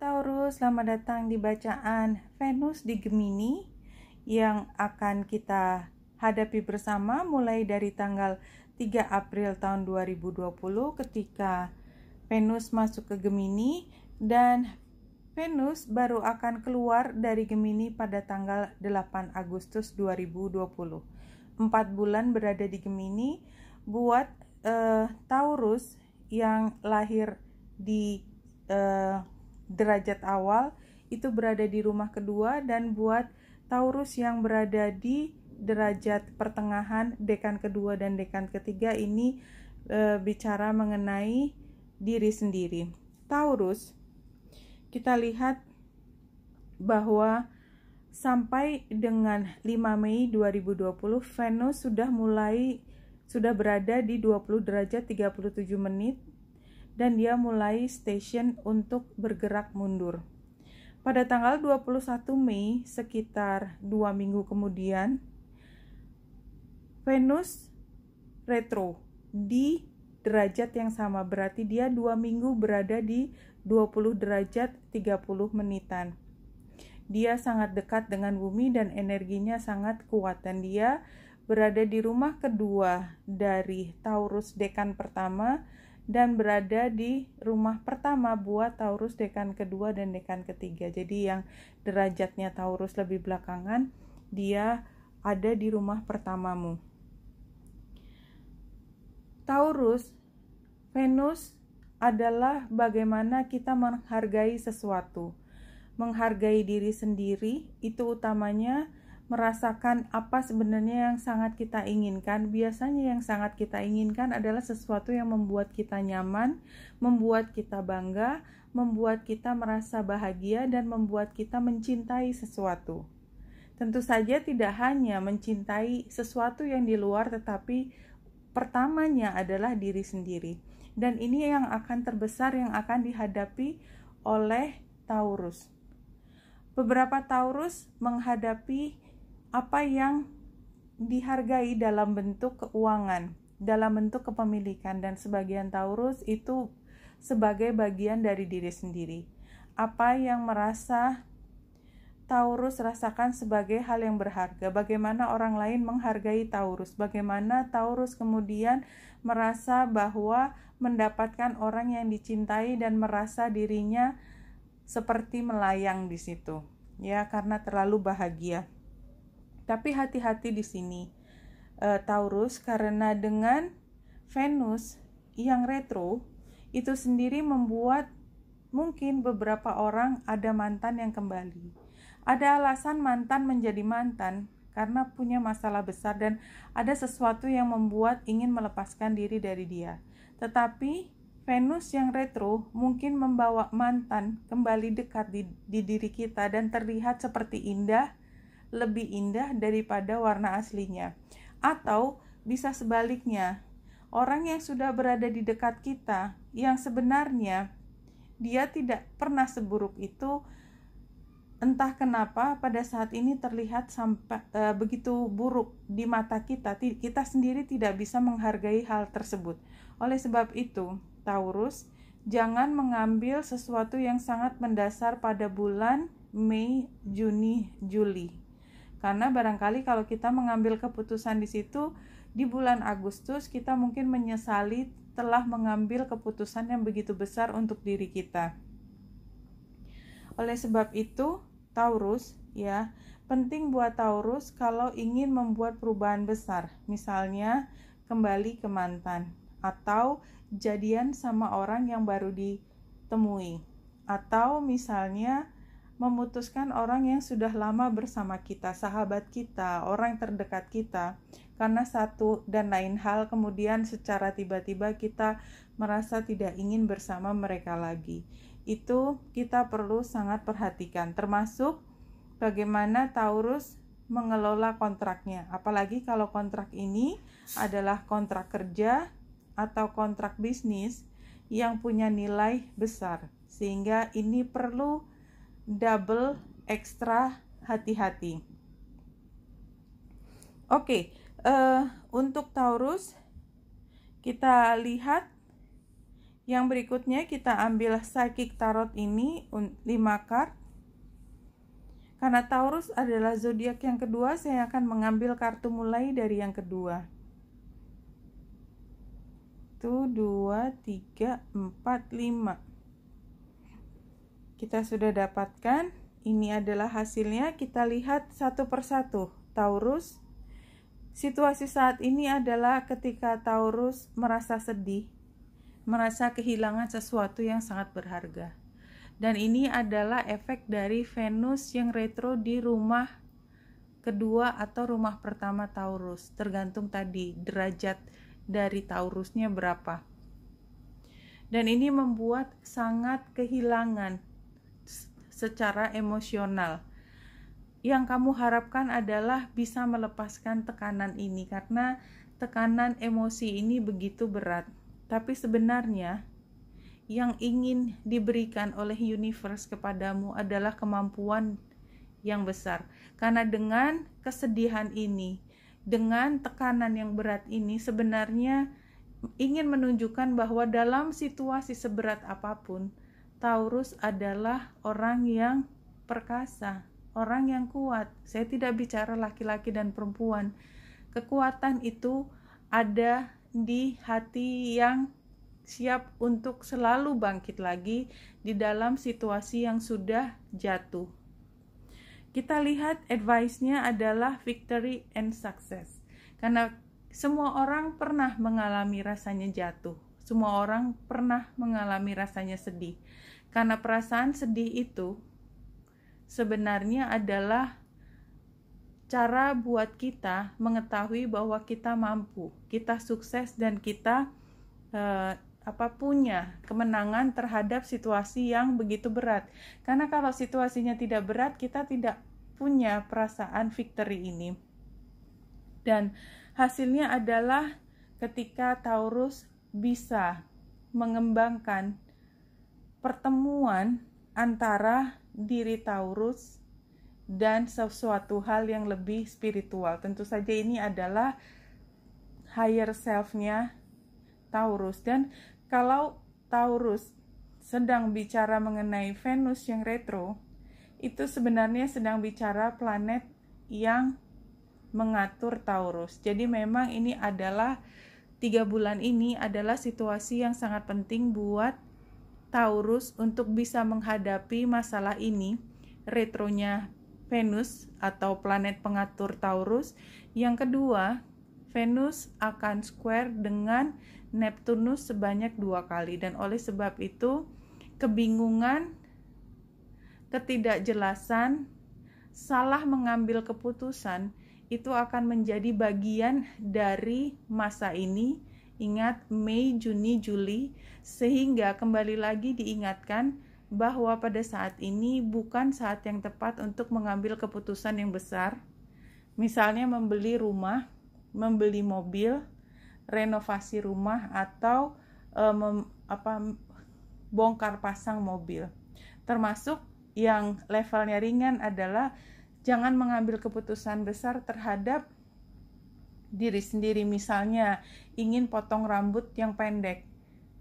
Taurus, selamat datang di bacaan Venus di Gemini yang akan kita hadapi bersama mulai dari tanggal 3 April tahun 2020 ketika Venus masuk ke Gemini, dan Venus baru akan keluar dari Gemini pada tanggal 8 Agustus 2020. 4 bulan berada di Gemini buat Taurus yang lahir di derajat awal itu berada di rumah kedua, dan buat Taurus yang berada di derajat pertengahan, dekan kedua dan dekan ketiga ini bicara mengenai diri sendiri. Taurus, kita lihat bahwa sampai dengan 5 Mei 2020 Venus sudah berada di 20 derajat 37 menit dan dia mulai station untuk bergerak mundur. Pada tanggal 21 Mei, sekitar 2 minggu kemudian, Venus retro di derajat yang sama, berarti dia 2 minggu berada di 20 derajat 30 menitan. Dia sangat dekat dengan bumi dan energinya sangat kuat, dan dia berada di rumah kedua dari Taurus dekan pertama dan berada di rumah pertama buat Taurus dekan kedua dan dekan ketiga. Jadi yang derajatnya Taurus lebih belakangan, dia ada di rumah pertamamu. Taurus, Venus adalah bagaimana kita menghargai sesuatu. Menghargai diri sendiri, itu utamanya merasakan apa sebenarnya yang sangat kita inginkan. Biasanya yang sangat kita inginkan adalah sesuatu yang membuat kita nyaman, membuat kita bangga, membuat kita merasa bahagia, dan membuat kita mencintai sesuatu. Tentu saja tidak hanya mencintai sesuatu yang di luar, tetapi pertamanya adalah diri sendiri. Dan ini yang akan terbesar yang akan dihadapi oleh Taurus. Beberapa Taurus menghadapi apa yang dihargai dalam bentuk keuangan, dalam bentuk kepemilikan, dan sebagian Taurus itu sebagai bagian dari diri sendiri. Apa yang merasa Taurus rasakan sebagai hal yang berharga, bagaimana orang lain menghargai Taurus, bagaimana Taurus kemudian merasa bahwa mendapatkan orang yang dicintai dan merasa dirinya seperti melayang di situ, ya, karena terlalu bahagia. Tapi hati-hati di sini, Taurus, karena dengan Venus yang retro itu sendiri membuat mungkin beberapa orang ada mantan yang kembali. Ada alasan mantan menjadi mantan karena punya masalah besar dan ada sesuatu yang membuat ingin melepaskan diri dari dia. Tetapi Venus yang retro mungkin membawa mantan kembali dekat di diri kita dan terlihat seperti indah, lebih indah daripada warna aslinya. Atau bisa sebaliknya, orang yang sudah berada di dekat kita yang sebenarnya dia tidak pernah seburuk itu, entah kenapa pada saat ini terlihat sampai begitu buruk di mata kita. Kita sendiri tidak bisa menghargai hal tersebut. Oleh sebab itu, Taurus, jangan mengambil sesuatu yang sangat mendasar pada bulan Mei, Juni, Juli. Karena barangkali kalau kita mengambil keputusan di situ, di bulan Agustus kita mungkin menyesali telah mengambil keputusan yang begitu besar untuk diri kita. Oleh sebab itu, Taurus, ya, penting buat Taurus kalau ingin membuat perubahan besar, misalnya kembali ke mantan, atau jadian sama orang yang baru ditemui, atau misalnya memutuskan orang yang sudah lama bersama kita, sahabat kita, orang terdekat kita, karena satu dan lain hal kemudian secara tiba-tiba kita merasa tidak ingin bersama mereka lagi. Itu kita perlu sangat perhatikan, termasuk bagaimana Taurus mengelola kontraknya, apalagi kalau kontrak ini adalah kontrak kerja atau kontrak bisnis yang punya nilai besar, sehingga ini perlu double ekstra hati-hati. Oke, untuk Taurus kita lihat Yang berikutnya kita ambil Psychic Tarot ini 5 card. Karena Taurus adalah zodiak yang kedua, saya akan mengambil kartu mulai dari yang kedua. 1, 2, 3, 4, 5. Kita sudah dapatkan. Ini adalah hasilnya. Kita lihat satu persatu. Taurus, situasi saat ini adalah ketika Taurus merasa sedih, merasa kehilangan sesuatu yang sangat berharga. Dan ini adalah efek dari Venus yang retro di rumah kedua atau rumah pertama Taurus. Tergantung tadi derajat dari Taurusnya berapa. Dan ini membuat sangat kehilangan secara emosional. Yang kamu harapkan adalah bisa melepaskan tekanan ini, karena tekanan emosi ini begitu berat. Tapi sebenarnya yang ingin diberikan oleh universe kepadamu adalah kemampuan yang besar. Karena dengan kesedihan ini, dengan tekanan yang berat ini, sebenarnya ingin menunjukkan bahwa dalam situasi seberat apapun, Taurus adalah orang yang perkasa, orang yang kuat. Saya tidak bicara laki-laki dan perempuan. Kekuatan itu ada di hati yang siap untuk selalu bangkit lagi di dalam situasi yang sudah jatuh. Kita lihat advice-nya adalah victory and success. Karena semua orang pernah mengalami rasanya jatuh. Semua orang pernah mengalami rasanya sedih. Karena perasaan sedih itu sebenarnya adalah cara buat kita mengetahui bahwa kita mampu, kita sukses, dan kita punya kemenangan terhadap situasi yang begitu berat. Karena kalau situasinya tidak berat, kita tidak punya perasaan victory ini. Dan hasilnya adalah ketika Taurus bisa mengembangkan pertemuan antara diri Taurus dan sesuatu hal yang lebih spiritual. Tentu saja ini adalah higher self-nya Taurus. Dan kalau Taurus sedang bicara mengenai Venus yang retro, itu sebenarnya sedang bicara planet yang mengatur Taurus. Jadi memang ini adalah 3 bulan ini adalah situasi yang sangat penting buat Taurus untuk bisa menghadapi masalah ini, retronya Venus atau planet pengatur Taurus. Yang kedua, Venus akan square dengan Neptunus sebanyak 2 kali, dan oleh sebab itu kebingungan, ketidakjelasan, salah mengambil keputusan itu akan menjadi bagian dari masa ini. Ingat, Mei, Juni, Juli, sehingga kembali lagi diingatkan bahwa pada saat ini bukan saat yang tepat untuk mengambil keputusan yang besar. Misalnya membeli rumah, membeli mobil, renovasi rumah, atau bongkar pasang mobil. Termasuk yang levelnya ringan adalah jangan mengambil keputusan besar terhadap diri sendiri. Misalnya ingin potong rambut yang pendek,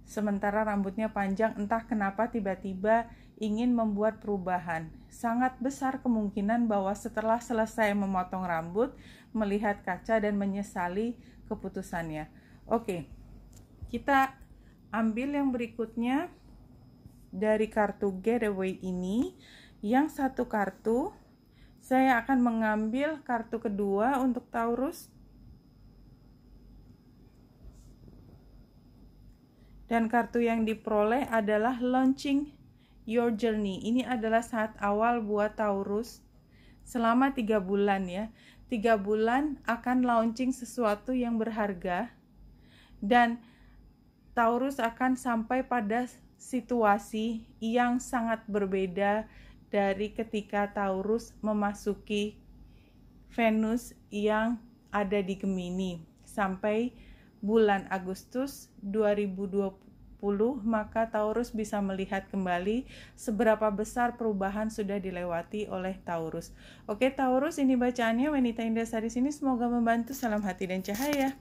sementara rambutnya panjang, entah kenapa tiba-tiba ingin membuat perubahan. Sangat besar kemungkinan bahwa setelah selesai memotong rambut, melihat kaca dan menyesali keputusannya. Oke, kita ambil yang berikutnya dari kartu Getaway ini. Yang satu kartu, saya akan mengambil kartu kedua untuk Taurus. Dan kartu yang diperoleh adalah Launching Your Journey. Ini adalah saat awal buat Taurus selama 3 bulan ya. 3 bulan akan launching sesuatu yang berharga. Dan Taurus akan sampai pada situasi yang sangat berbeda dari ketika Taurus memasuki Venus yang ada di Gemini. Sampai bulan Agustus 2020, maka Taurus bisa melihat kembali seberapa besar perubahan sudah dilewati oleh Taurus. Oke Taurus, ini bacaannya. Wanita Indah di sini, semoga membantu. Salam hati dan cahaya.